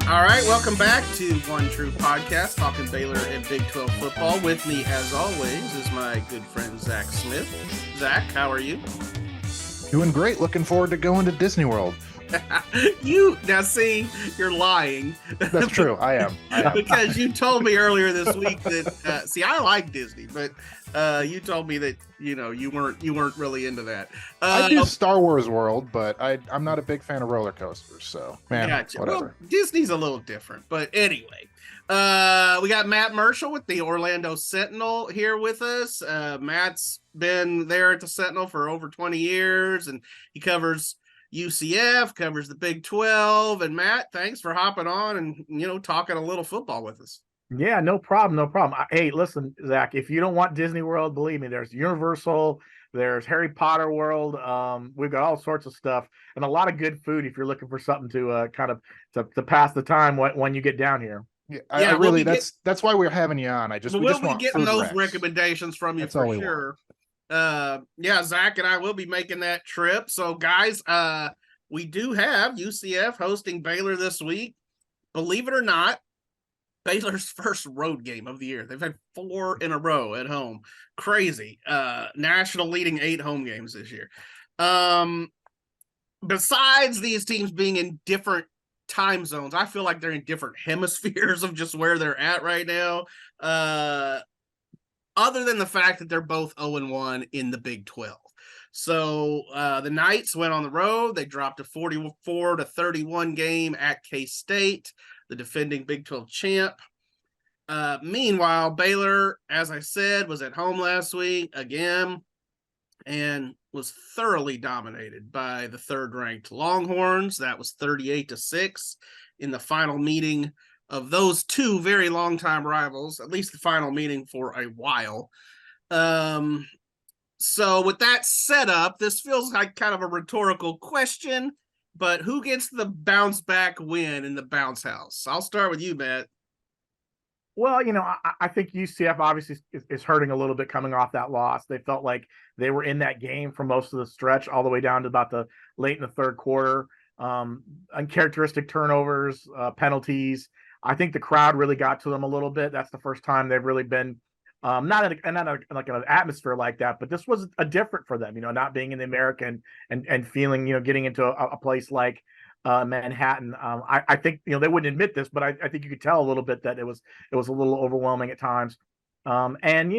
All right, welcome back to One True Podcast, talking Baylor and Big 12 football. With me, as always, is my good friend Zach Smith. Zach, how are you? Doing great. Looking forward to going to Disney World. Now see, you're lying. That's true. I am. Because you told me earlier this week that I like Disney, but you told me that you weren't really into that. I do Star Wars World, but I'm not a big fan of roller coasters. So gotcha. Whatever. Well, Disney's a little different, but anyway, we got Matt Murschel with the Orlando Sentinel here with us. Matt's been there at the Sentinel for over 20 years, and he covers UCF, covers the Big 12. And Matt, thanks for hopping on and talking a little football with us. Yeah, no problem. Hey, listen, Zach, if you don't want Disney World, believe me, there's Universal, there's Harry Potter World. We've got all sorts of stuff and a lot of good food if you're looking for something to to pass the time when you get down here. Yeah, that's why we're having you on. We'll be getting those recommendations from you for sure. Zach and I will be making that trip. So guys, we do have UCF hosting Baylor this week. Believe it or not, Baylor's first road game of the year. They've had 4 in a row at home. Crazy. National leading 8 home games this year. Besides these teams being in different time zones, I feel like they're in different hemispheres of just where they're at right now. Other than the fact that they're both 0-1 in the Big 12. So the Knights went on the road. They dropped a 44-31 game at K-State, the defending Big 12 champ. Meanwhile, Baylor, as I said, was at home last week again and was thoroughly dominated by the third-ranked Longhorns. That was 38-6 in the final meeting of those two very long-time rivals, at least the final meeting for a while. So with that setup, this feels like kind of a rhetorical question, but who gets the bounce-back win in the bounce house? I'll start with you, Matt. Well, I think UCF obviously is hurting a little bit coming off that loss. They felt like they were in that game for most of the stretch, all the way down to about the late in the third quarter. Uncharacteristic turnovers, penalties. I think the crowd really got to them a little bit. That's the first time they've really been not in an atmosphere like that, but this was a different for them, not being in the American and feeling, getting into a place like Manhattan. I think, they wouldn't admit this, but I think you could tell a little bit that it was a little overwhelming at times. And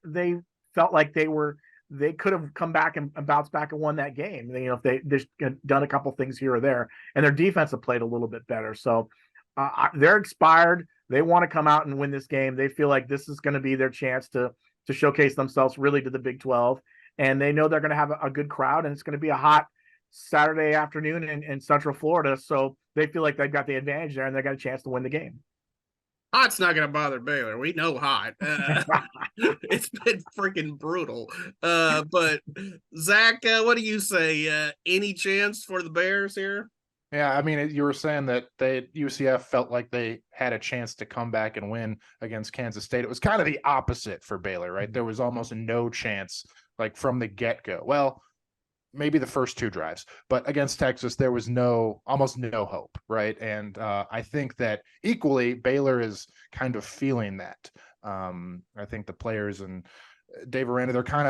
they felt like they could have come back and bounced back and won that game. If they just done a couple things here or there, and their defense have played a little bit better. So they're inspired. They want to come out and win this game. They feel like this is going to be their chance to showcase themselves really to the Big 12. And they know they're going to have a good crowd, and it's going to be a hot Saturday afternoon in Central Florida. So they feel like they've got the advantage there, and they got a chance to win the game. Hot's not going to bother Baylor. We know hot. It's been freaking brutal. But Zach, what do you say? Any chance for the Bears here? Yeah, I mean, you were saying that UCF felt like they had a chance to come back and win against Kansas State. It was kind of the opposite for Baylor, right? There was almost no chance, like from the get-go. Well, maybe the first 2 drives, but against Texas, there was almost no hope, right? And I think that equally, Baylor is kind of feeling that. I think the players and Dave Aranda, they kind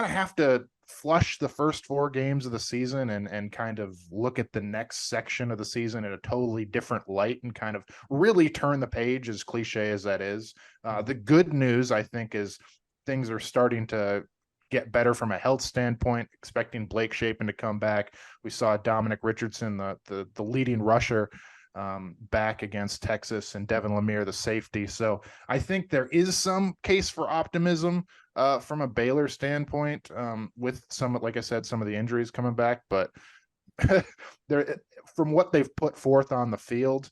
of have to flush the first 4 games of the season and kind of look at the next section of the season in a totally different light and kind of really turn the page, as cliche as that is. The good news, I think, is things are starting to get better from a health standpoint, expecting Blake Shapen to come back. We saw Dominic Richardson, the leading rusher, back against Texas, and Devin Lemire, the safety. So I think there is some case for optimism from a Baylor standpoint, with some, like I said, some of the injuries coming back, but from what they've put forth on the field,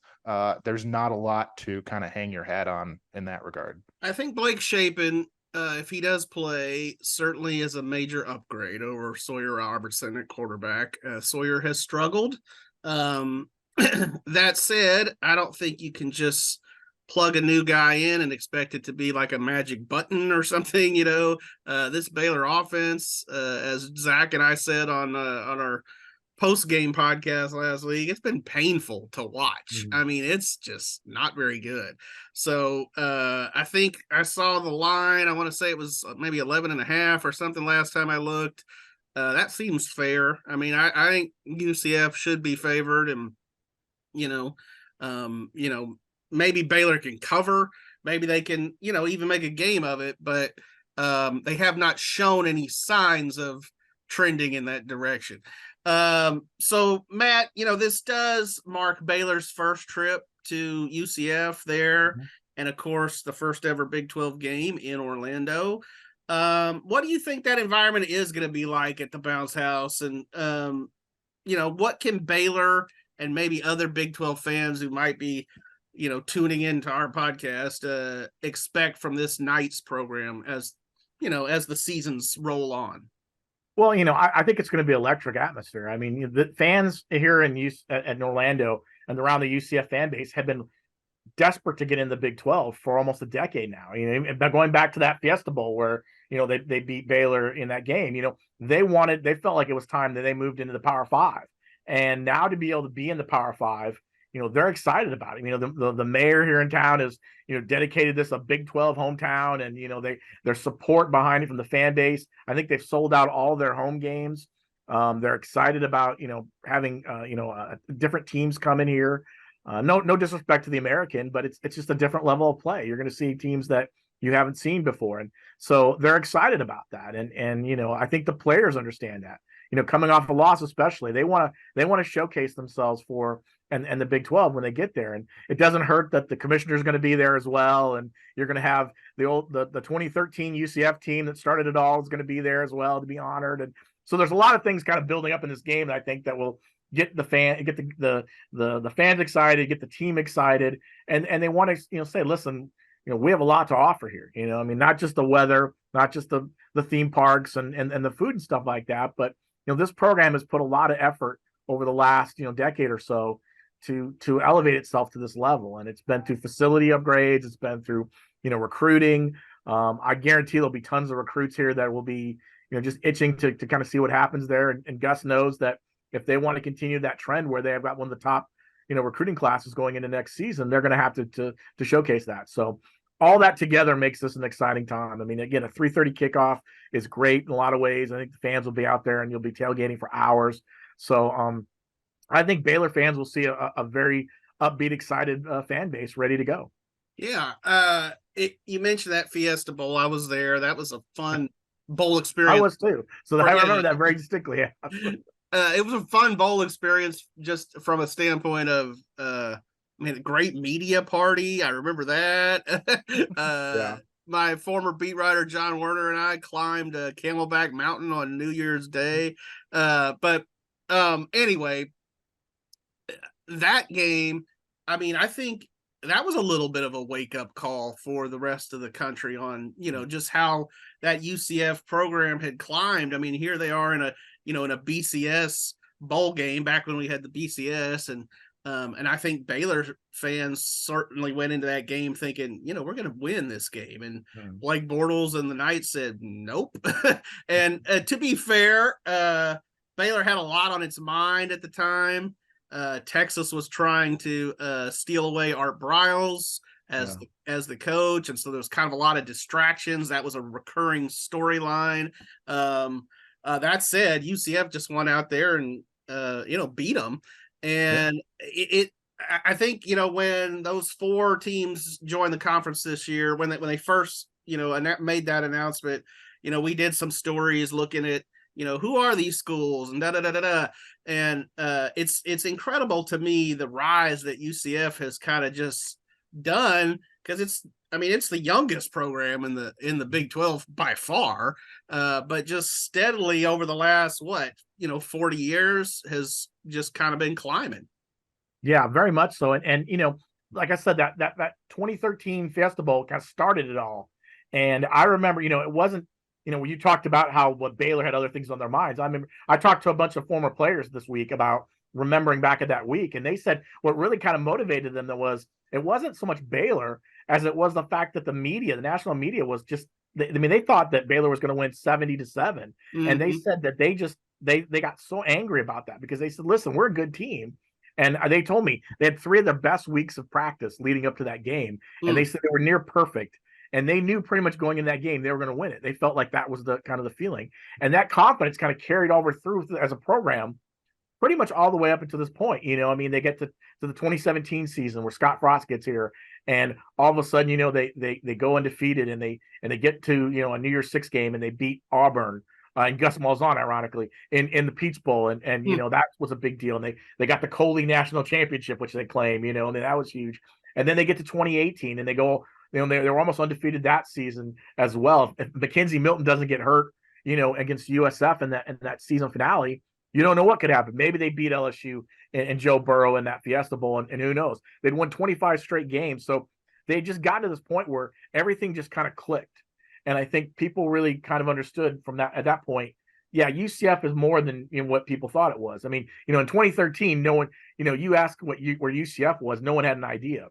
there's not a lot to kind of hang your hat on in that regard. I think Blake Shapen, if he does play, certainly is a major upgrade over Sawyer Robertson at quarterback. Sawyer has struggled. That said, I don't think you can just plug a new guy in and expect it to be like a magic button or something. This Baylor offense, as Zach and I said on our post-game podcast last week. It's been painful to watch. Mhm. I mean, it's just not very good. So I think I saw the line. I want to say it was maybe 11.5 or something last time I looked. That seems fair. I mean, I think UCF should be favored, and you know, maybe Baylor can cover. Maybe they can, even make a game of it, but they have not shown any signs of trending in that direction. So Matt, this does mark Baylor's first trip to UCF there, and of course the first ever Big 12 game in Orlando. What do you think that environment is going to be like at the Bounce House? And what can Baylor and maybe other Big 12 fans who might be, tuning into our podcast, expect from this Knights program as the seasons roll on? Well, I think it's going to be electric atmosphere. I mean, the fans here in Orlando and around the UCF fan base have been desperate to get in the Big 12 for almost a decade now. Going back to that Fiesta Bowl where they beat Baylor in that game. They felt like it was time that they moved into the Power Five, and now to be able to be in the Power Five, they're excited about it. The mayor here in town is dedicated this a Big 12 hometown, and their support behind it from the fan base. I think they've sold out all their home games. They're excited about having different teams come in here. No disrespect to the American, but it's just a different level of play. You're going to see teams that you haven't seen before, and so they're excited about that. And I think the players understand that. Coming off a loss, especially, they want to showcase themselves for and the Big 12 when they get there. And it doesn't hurt that the commissioner is going to be there as well, and you're going to have the 2013 UCF team that started it all is going to be there as well to be honored. And so there's a lot of things kind of building up in this game that I think that will get the fans excited, get the team excited, and they want to say, listen, we have a lot to offer here. I mean, not just the weather, not just the theme parks and the food and stuff like that, but this program has put a lot of effort over the last decade or so to elevate itself to this level, and it's been through facility upgrades, it's been through recruiting. I guarantee there'll be tons of recruits here that will be just itching to kind of see what happens there, and Gus knows that if they want to continue that trend where they have got one of the top recruiting classes going into next season, they're going to have to showcase that. So all that together makes this an exciting time. I mean, again, a 3:30 kickoff is great in a lot of ways. I think the fans will be out there and you'll be tailgating for hours. So I think Baylor fans will see a very upbeat, excited fan base ready to go. Yeah. You mentioned that Fiesta Bowl. I was there. That was a fun bowl experience. I was too. So I remember that very distinctly. It was a fun bowl experience just from a standpoint of a great media party. I remember that. Yeah. My former beat writer John Werner and I climbed Camelback Mountain on New Year's Day. But anyway, that game, I think that was a little bit of a wake-up call for the rest of the country on, just how that UCF program had climbed. I mean, here they are in a BCS bowl game back when we had the BCS, and I think Baylor fans certainly went into that game thinking, we're going to win this game. And Blake Bortles and the Knights said, nope. And to be fair, Baylor had a lot on its mind at the time. Texas was trying to steal away Art Briles as the coach, and so there was kind of a lot of distractions. That was a recurring storyline. That said, UCF just went out there and beat them. And I think when those four teams joined the conference this year, when they first made that announcement, we did some stories looking at who are these schools and and it's incredible to me the rise that UCF has kind of just done, because it's the youngest program in the Big 12 by far, but just steadily over the last 40 years has just kind of been climbing. Yeah, very much so. And like I said, that 2013 Fiesta Bowl kind of started it all. And I remember, it wasn't, when you talked about what Baylor had other things on their minds. I remember I talked to a bunch of former players this week about remembering back at that week, and they said what really kind of motivated them it wasn't so much Baylor as it was the fact that the national media was just, they thought that Baylor was going to win 70-7. Mm-hmm. And they said that they got so angry about that because they said, listen, we're a good team. And they told me they had 3 of their best weeks of practice leading up to that game. And they said they were near perfect. And they knew pretty much going in that game, they were going to win it. They felt like that was the kind of the feeling. And that confidence kind of carried over through as a program pretty much all the way up until this point. You know, I mean, they get to the 2017 season where Scott Frost gets here, and all of a sudden, you know, they go undefeated, and they get to, you know, a New Year's Six game, and they beat Auburn and Gus Malzahn, ironically, in the Peach Bowl, and you know, that was a big deal. And they got the Coley National Championship, which they claim, you know, and that was huge. And then they get to 2018, and they go, you know, they were almost undefeated that season as well. If Mackenzie Milton doesn't get hurt, you know, against USF in that season finale, you don't know what could happen. Maybe they beat LSU and Joe Burrow in that Fiesta Bowl, and who knows? They'd won 25 straight games. So they just got to this point where everything just kind of clicked. And I think people really kind of understood from that at that point, yeah, UCF is more than, you know, what people thought it was. I mean, you know, in 2013, no one, you know, you ask where UCF was, no one had an idea.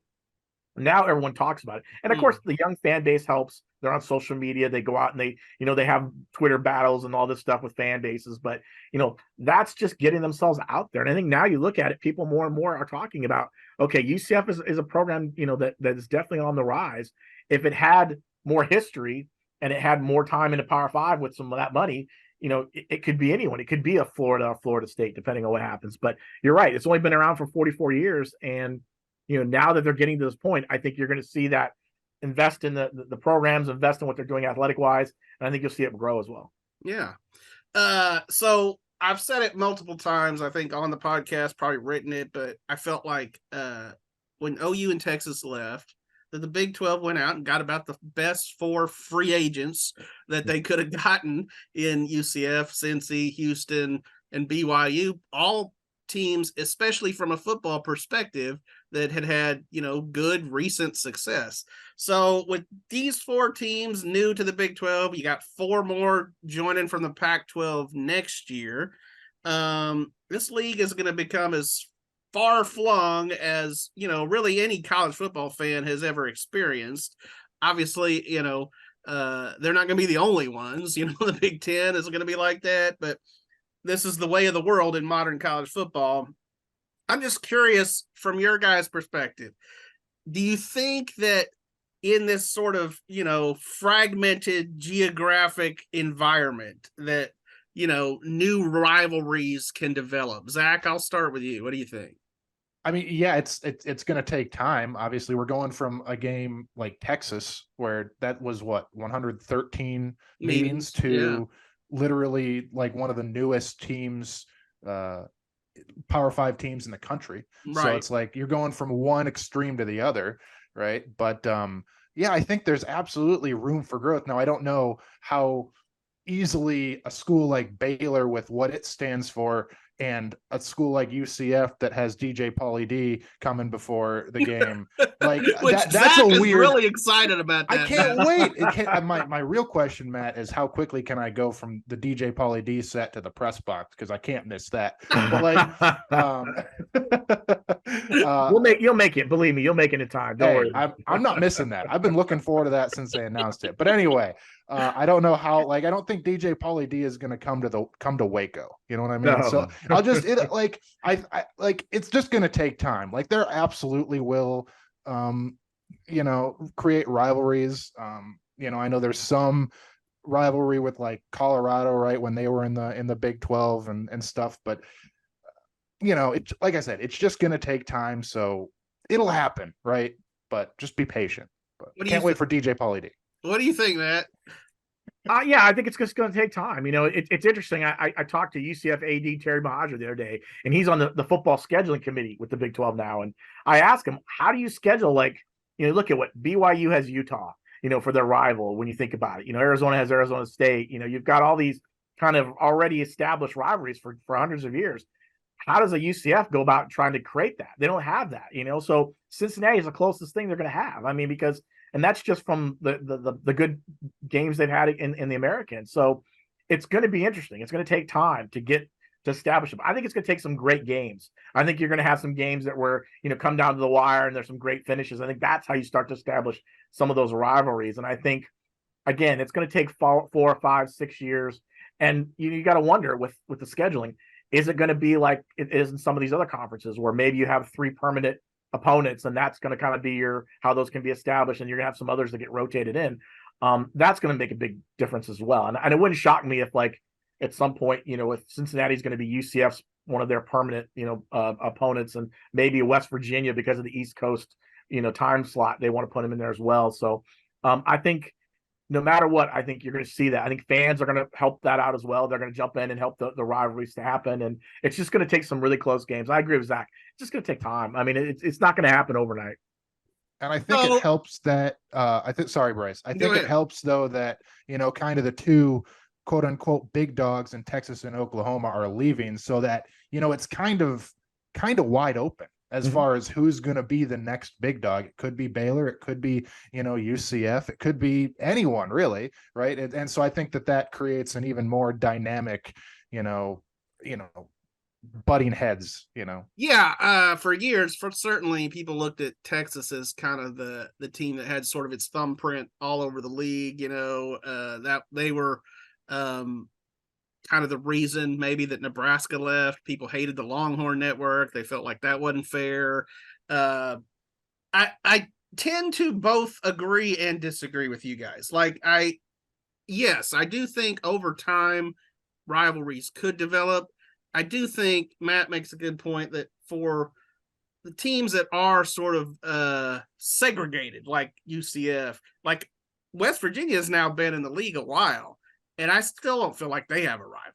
Now everyone talks about it. And of course, the young fan base helps. They're on social media. They go out and they have Twitter battles and all this stuff with fan bases. But, you know, that's just getting themselves out there. And I think now you look at it, people more and more are talking about, okay, UCF is a program, you know, that is definitely on the rise. If it had more history and it had more time in the Power Five with some of that money, you know, it could be anyone. It could be a Florida State, depending on what happens. But you're right. It's only been around for 44 years. And, you know, now that they're getting to this point, I think you're going to see that invest in the programs, invest in what they're doing athletic wise. And I think you'll see it grow as well. Yeah. So I've said it multiple times, I think on the podcast, probably written it, but I felt like when OU and Texas left, that the Big 12 went out and got about the best 4 free agents that they could have gotten in UCF, Cincy, Houston, and BYU, all teams, especially from a football perspective, that had, you know, good recent success. So with these 4 teams new to the Big 12, you got 4 more joining from the Pac-12 next year. This league is going to become as far-flung as, you know, really any college football fan has ever experienced. Obviously, you know, they're not going to be the only ones. You know, the Big Ten is going to be like that, but this is the way of the world in modern college football. I'm just curious from your guys' perspective. Do you think that in this sort of, you know, fragmented geographic environment that, you know, new rivalries can develop? Zach, I'll start with you. What do you think? I mean, yeah, it's going to take time. Obviously, we're going from a game like Texas, where that was 113 meetings to literally like one of the newest teams, Power 5 teams in the country. Right. So it's like you're going from one extreme to the other, right? But yeah, I think there's absolutely room for growth. Now, I don't know how easily a school like Baylor, with what it stands for, and a school like UCF that has DJ Pauly D coming before the game, like that's Zach a is weird. Really excited about that. I can't wait. My real question, Matt, is how quickly can I go from the DJ Pauly D set to the press box, because I can't miss that. But like, you'll make it. Believe me, you'll make it in time. Don't worry. I'm not missing that. I've been looking forward to that since they announced it. But anyway, I don't know how. Like, I don't think DJ Pauly D is going to come to Waco. You know what I mean? No. So I'll just it's just going to take time. Like, there absolutely will, you know, create rivalries. You know, I know there's some rivalry with like Colorado, right, when they were in the Big 12 and stuff, but you know, it's like I said, it's just going to take time, so it'll happen, right? But just be patient. But can't wait for DJ Pauly D. What do you think, Matt? Yeah, I think it's just going to take time. You know, it's interesting. I talked to UCF AD Terry Mahajer the other day, and he's on the football scheduling committee with the Big 12 now. And I asked him, how do you schedule, like, you know, look at what BYU has Utah, you know, for their rival when you think about it. You know, Arizona has Arizona State. You know, you've got all these kind of already established rivalries for hundreds of years. How does a UCF go about trying to create that? They don't have that, you know. So Cincinnati is the closest thing they're going to have. I mean, because, and that's just from the good games they've had in the American. So it's going to be interesting. It's going to take time to establish them. I think it's going to take some great games. I think you're going to have some games that were, you know, come down to the wire and there's some great finishes. I think that's how you start to establish some of those rivalries. And I think, again, it's going to take 4 or 5, 6 years. And you got to wonder with the scheduling, is it going to be like it is in some of these other conferences where maybe you have 3 permanent opponents, and that's going to kind of be how those can be established, and you're going to have some others that get rotated in. That's going to make a big difference as well. And it wouldn't shock me if, like, at some point, if Cincinnati's going to be UCF's one of their permanent, opponents, and maybe West Virginia, because of the East Coast, time slot, they want to put them in there as well. So I think no matter what, I think you're going to see that. I think fans are going to help that out as well. They're going to jump in and help the rivalries to happen. And it's just going to take some really close games. I agree with Zach. It's just going to take time. I mean, it's not going to happen overnight. And I think it helps that sorry, Brice. I think it helps though that, kind of the 2 quote unquote big dogs in Texas and Oklahoma are leaving, so that, it's kind of wide open as far as who's going to be the next big dog. It could be Baylor, it could be, UCF, it could be anyone really, right? And so I think that creates an even more dynamic, butting heads, Yeah, for years, certainly people looked at Texas as kind of the team that had sort of its thumbprint all over the league, that they were kind of the reason maybe that Nebraska left. People hated the Longhorn Network. They felt like that wasn't fair. I tend to both agree and disagree with you guys. Like, yes, I do think over time rivalries could develop. I do think Matt makes a good point that for the teams that are sort of segregated, like UCF, like West Virginia has now been in the league a while, and I still don't feel like they have a rival.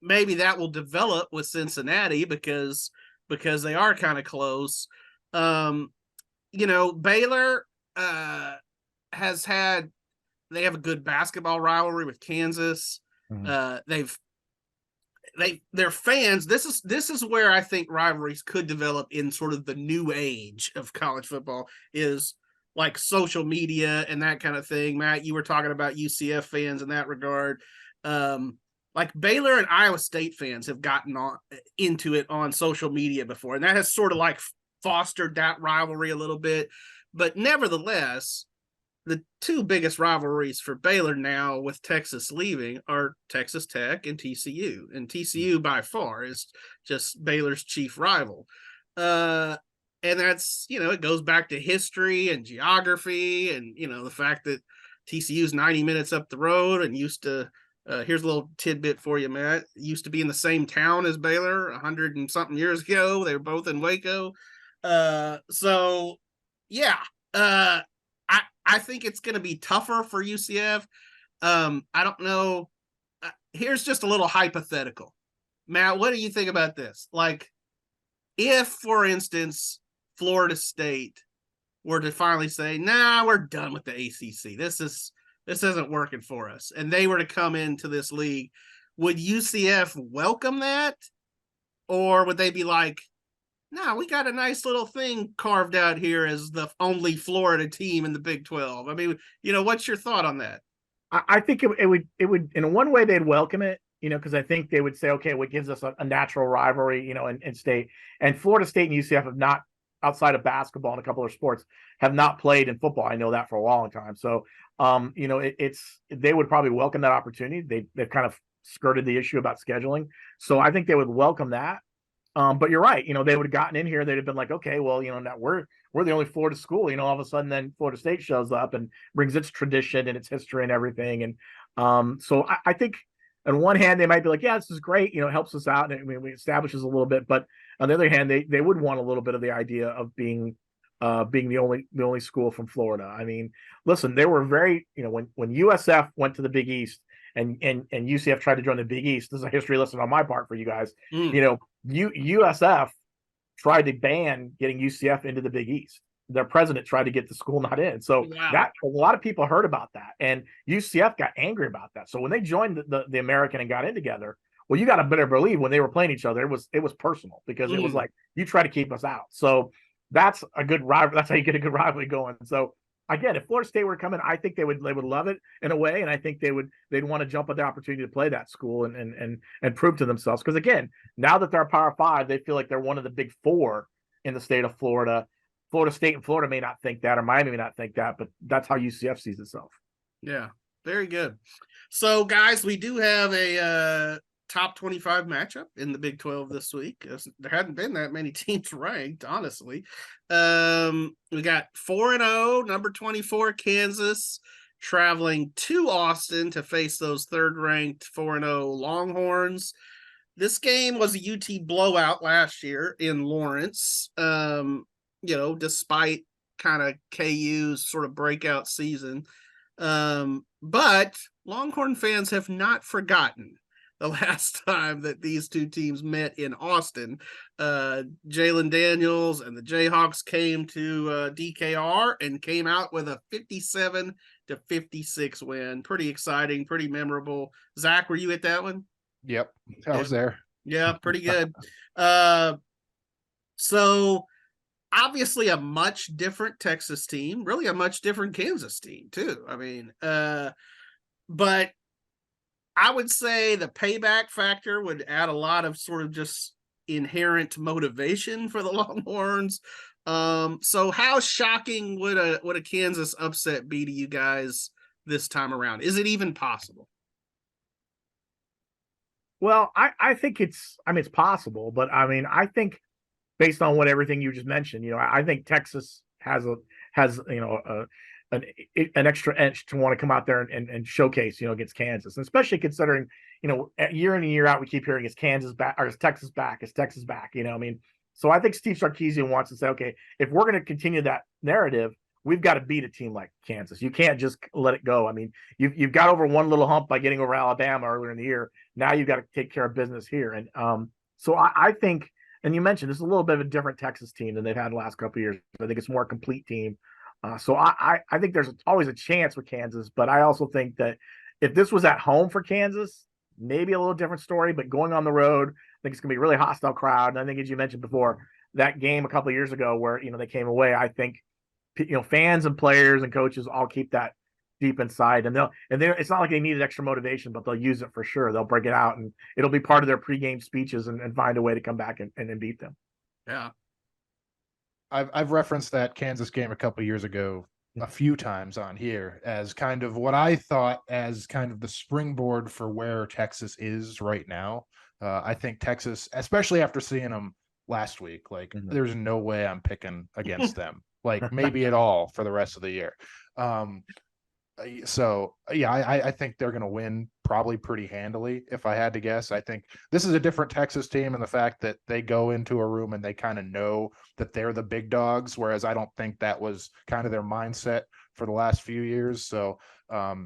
Maybe that will develop with Cincinnati because they are kind of close. Baylor they have a good basketball rivalry with Kansas. Their fans, this is where I think rivalries could develop in sort of the new age of college football, is like social media and that kind of thing. Matt, you were talking about UCF fans in that regard. Like Baylor and Iowa State fans have gotten into it on social media before, and that has sort of like fostered that rivalry a little bit. But nevertheless, the 2 biggest rivalries for Baylor now, with Texas leaving, are Texas Tech and TCU. And TCU by far is just Baylor's chief rival. And that's, it goes back to history and geography and, the fact that TCU's 90 minutes up the road and used to, here's a little tidbit for you, Matt, used to be in the same town as Baylor 100 and something years ago. They were both in Waco. So, yeah. I think it's going to be tougher for UCF. I don't know. Here's just a little hypothetical. Matt, what do you think about this? Like, if, for instance, Florida State were to finally say, nah, we're done with the ACC. This isn't working for us, and they were to come into this league, would UCF welcome that? Or would they be like, no, we got a nice little thing carved out here as the only Florida team in the Big 12. I mean, what's your thought on that? I think it would, in one way they'd welcome it, because I think they would say, okay, what gives us a natural rivalry, in state. And Florida State and UCF have not, outside of basketball and a couple of sports, have not played in football. I know that for a long time. So, they would probably welcome that opportunity. They've kind of skirted the issue about scheduling. So I think they would welcome that. But you're right. They would have gotten in here. They'd have been like, okay, well, now we're the only Florida school. All of a sudden, then Florida State shows up and brings its tradition and its history and everything. And so I think on one hand, they might be like, yeah, this is great. It helps us out, and it establishes a little bit. But on the other hand, they would want a little bit of the idea of being the only school from Florida. I mean, listen, they were very, when USF went to the Big East. And UCF tried to join the Big East. This is a history lesson on my part for you guys. USF tried to ban getting UCF into the Big East. Their president tried to get the school not in. So that a lot of people heard about that, and UCF got angry about that. So when they joined the American and got in together, well, you got to better believe when they were playing each other, it was personal, because it was like, you try to keep us out. So that's a good rivalry. That's how you get a good rivalry going. So again, if Florida State were coming, I think they would love it in a way, and I think they'd want to jump at the opportunity to play that school and prove to themselves. Because again, now that they're a Power 5, they feel like they're one of the Big 4 in the state of Florida. Florida State and Florida may not think that, or Miami may not think that, but that's how UCF sees itself. Yeah, Very good. So, guys, we do have a top 25 matchup in the Big 12 this week. There hadn't been that many teams ranked, honestly. We got 4-0, number 24, Kansas, traveling to Austin to face those third-ranked 4-0 Longhorns. This game was a UT blowout last year in Lawrence, despite kind of KU's sort of breakout season. But Longhorn fans have not forgotten the last time that these two teams met in Austin. Jalen Daniels and the Jayhawks came to DKR and came out with a 57-56 win. Pretty exciting, pretty memorable. Zach, were you at that one? Yep, I was there. Yeah, pretty good. So obviously a much different Texas team, really a much different Kansas team too. I mean, but I would say the payback factor would add a lot of sort of just inherent motivation for the Longhorns. So how shocking would a Kansas upset be to you guys this time around? Is it even possible? Well, I think it's possible, but I think based on everything you just mentioned, I think Texas has an extra edge to want to come out there and showcase, against Kansas, and especially considering, year in and year out, we keep hearing is Kansas back or is Texas back? Is Texas back? So I think Steve Sarkisian wants to say, okay, if we're going to continue that narrative, we've got to beat a team like Kansas. You can't just let it go. I mean, you've got over one little hump by getting over Alabama earlier in the year. Now you've got to take care of business here. And so I think, and you mentioned this is a little bit of a different Texas team than they've had the last couple of years. I think it's a more complete team. So I think there's always a chance with Kansas, but I also think that if this was at home for Kansas, maybe a little different story, but going on the road, I think it's going to be a really hostile crowd. And I think, as you mentioned before, that game a couple of years ago where, they came away, I think, fans and players and coaches all keep that deep inside, and it's not like they needed extra motivation, but they'll use it for sure. They'll break it out, and it'll be part of their pregame speeches and find a way to come back and beat them. Yeah. I've referenced that Kansas game a couple of years ago a few times on here as kind of what I thought as kind of the springboard for where Texas is right now. I think Texas, especially after seeing them last week, there's no way I'm picking against them, maybe at all for the rest of the year. So yeah, I think they're going to win probably pretty handily. If I had to guess, I think this is a different Texas team, and the fact that they go into a room and they kind of know that they're the big dogs, whereas I don't think that was kind of their mindset for the last few years. So I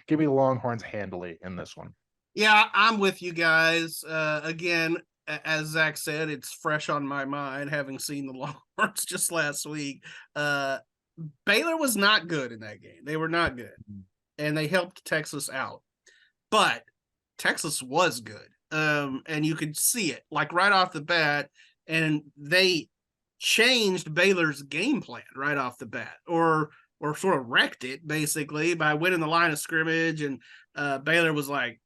give me the Longhorns handily in this one. Yeah, I'm with you guys. Again, as Zach said, it's fresh on my mind having seen the Longhorns just last week. Baylor was not good in that game. They were not good, and they helped Texas out. But Texas was good, and you could see it right off the bat. And they changed Baylor's game plan right off the bat, or sort of wrecked it basically by winning the line of scrimmage. And Baylor was like,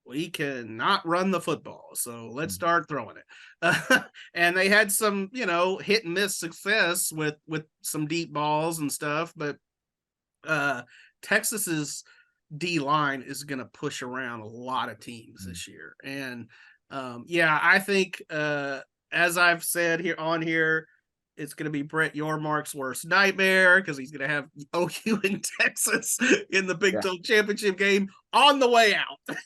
we cannot run the football, so let's start throwing it. And they had some, hit and miss success with some deep balls and stuff, but Texas's D line is going to push around a lot of teams this year. And I think as I've said here, it's going to be Brett Yormark's worst nightmare because he's going to have OU in Texas in the Big 12 championship game on the way out.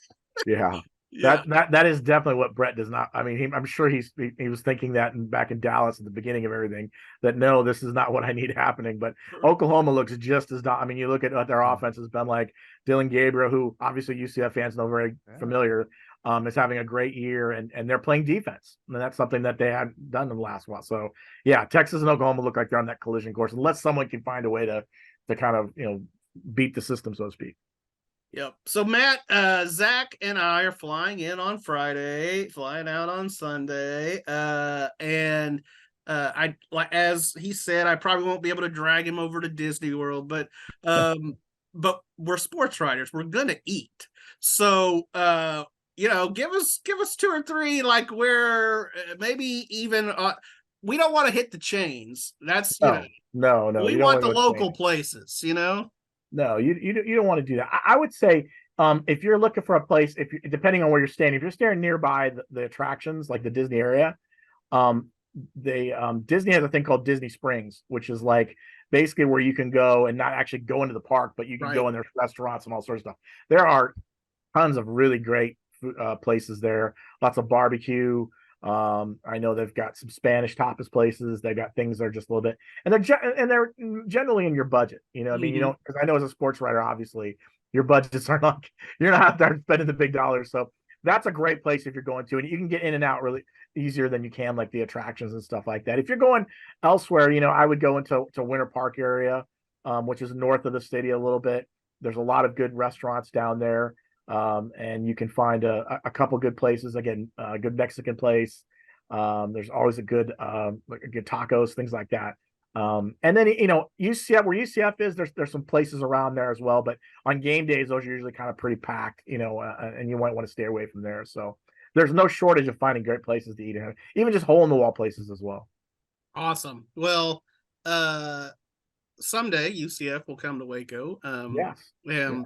Yeah. That is definitely what Brett does not. I mean, I'm sure he was thinking that back in Dallas at the beginning of everything, that no, this is not what I need happening. But Oklahoma looks just as. I mean, you look at what their offense has been like. Dylan Gabriel, who obviously UCF fans know very familiar, is having a great year, and they're playing defense, and that's something that they hadn't done in the last while. So yeah, Texas and Oklahoma look like they're on that collision course, unless someone can find a way to kind of beat the system, so to speak. Yep. So Matt, Zach and I are flying in on Friday, flying out on Sunday. And as he said, I probably won't be able to drag him over to Disney World, but we're sports writers. We're going to eat. So, give us 2 or 3, where maybe even, we don't want to hit the chains. That's, no. We want the local places, No, you don't want to do that. I would say if you're looking for a place, if you, depending on where you're staying, if you're staying nearby the attractions like the Disney area, um, they Disney has a thing called Disney Springs, which is like basically where you can go and not actually go into the park, but you can Right. go and there's restaurants and all sorts of stuff. There are tons of really great places there. Lots of barbecue. I know they've got some Spanish tapas places. They've got things that are just a little bit, and they're generally in your budget. You know, I mean, you Mhm. don't because I know as a sports writer, obviously your budgets are not you're not out there spending the big dollars. So that's a great place if you're going to, and you can get in and out really easier than you can like the attractions and stuff like that. If you're going elsewhere, you know, I would go into Winter Park area, which is north of the city a little bit. There's a lot of good restaurants down there. And you can find a couple good places. Again, a good Mexican place. There's always a good good tacos, things like that. And then you know UCF, where UCF is, there's some places around there as well. But on game days, those are usually kind of pretty packed, you know, and you might want to stay away from there. So there's no shortage of finding great places to eat, even just hole in the wall places as well. Awesome. Well, someday UCF will come to Waco. Yes. Yeah.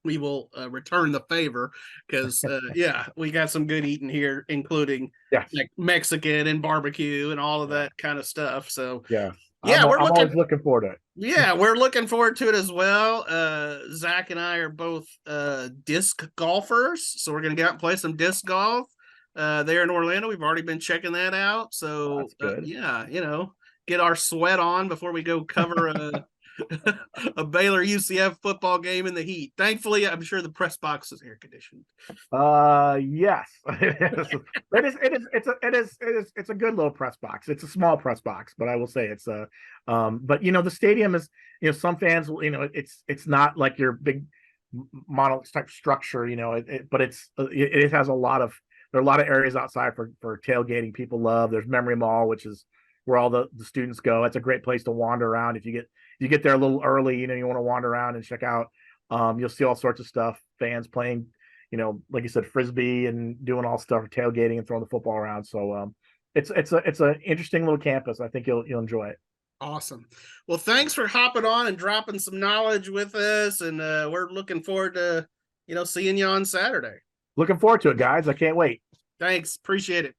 We will return the favor because yeah, we got some good eating here, including Yes. like Mexican and barbecue and all of Yeah. that kind of stuff. So Yeah. yeah, I'm always looking forward to it. Yeah, we're looking forward to it as well. Zach and I are both disc golfers, so we're gonna get out and play some disc golf there in Orlando. We've already been checking that out. So That's good. yeah, you know, get our sweat on before we go cover a Baylor UCF football game in the heat. Thankfully, I'm sure the press box is air conditioned. Yes. It's a good little press box. It's a small press box, but I will say it's a but you know the stadium is, you know, some fans will, you know, it's not like your big monolith type structure, you know, but it has a lot of, there are a lot of areas outside for tailgating people love. There's Memory Mall, which is where all the students go. It's a great place to wander around. If you get there a little early, you know, you want to wander around and check out. You'll see all sorts of stuff, fans playing, you know, like you said, frisbee and doing all stuff, tailgating and throwing the football around. So it's an interesting little campus. I think you'll enjoy it. Awesome. Well, thanks for hopping on and dropping some knowledge with us, and we're looking forward to, you know, seeing you on Saturday. Looking forward to it, guys. I can't wait. Thanks. Appreciate it.